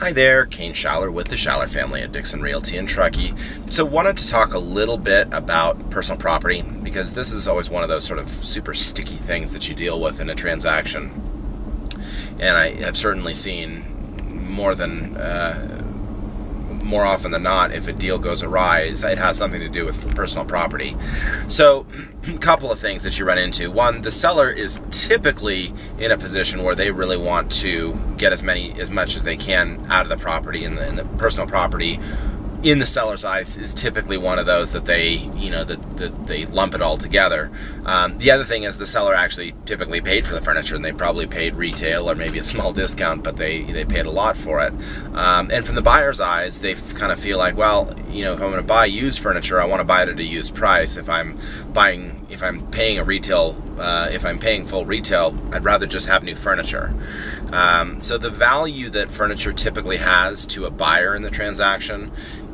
Hi there, Kane Schaller with the Schaller family at Dixon Realty in Truckee. So wanted to talk a little bit about personal property because this is always one of those sort of super sticky things that you deal with in a transaction. And I have certainly seen more often than not, if a deal goes awry, it has something to do with personal property. So a couple of things that you run into. One, the seller is typically in a position where they really want to get as much as they can out of the property, and the personal property in the seller's eyes is typically one of those that they lump it all together. The other thing is the seller actually typically paid for the furniture, and they probably paid retail or maybe a small discount, but they paid a lot for it. And from the buyer's eyes, they kind of feel like, well, if I'm going to buy used furniture, I want to buy it at a used price. If I'm paying full retail, I'd rather just have new furniture. So the value that furniture typically has to a buyer in the transaction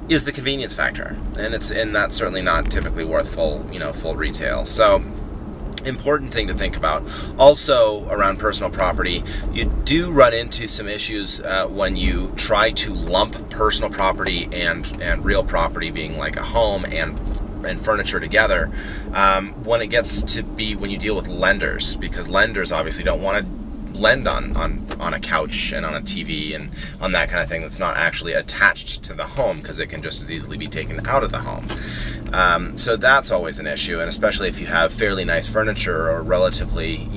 is the convenience factor, and that's certainly not typically worth full retail. So important thing to think about. Also around personal property, you do run into some issues when you try to lump personal property and real property, being like a home and furniture together, when it gets to be when you deal with lenders, because lenders obviously don't want to lend on a couch and on a TV and on that kind of thing that's not actually attached to the home, because it can just as easily be taken out of the home. So that's always an issue, and especially if you have fairly nice furniture or relatively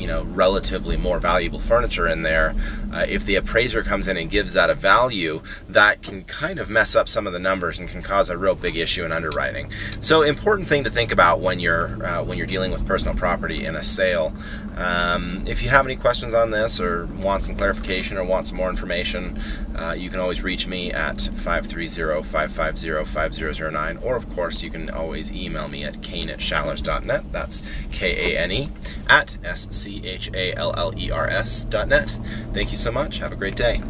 more valuable furniture in there, if the appraiser comes in and gives that a value, that can kind of mess up some of the numbers and can cause a real big issue in underwriting. So important thing to think about when you're dealing with personal property in a sale. If you have any questions on this or want some clarification or want some more information, you can always reach me at 530-550-5009, or of course you can always email me at kane@schallers.net. That's KANE @SCHALLERS.net. Thank you so much. Have a great day.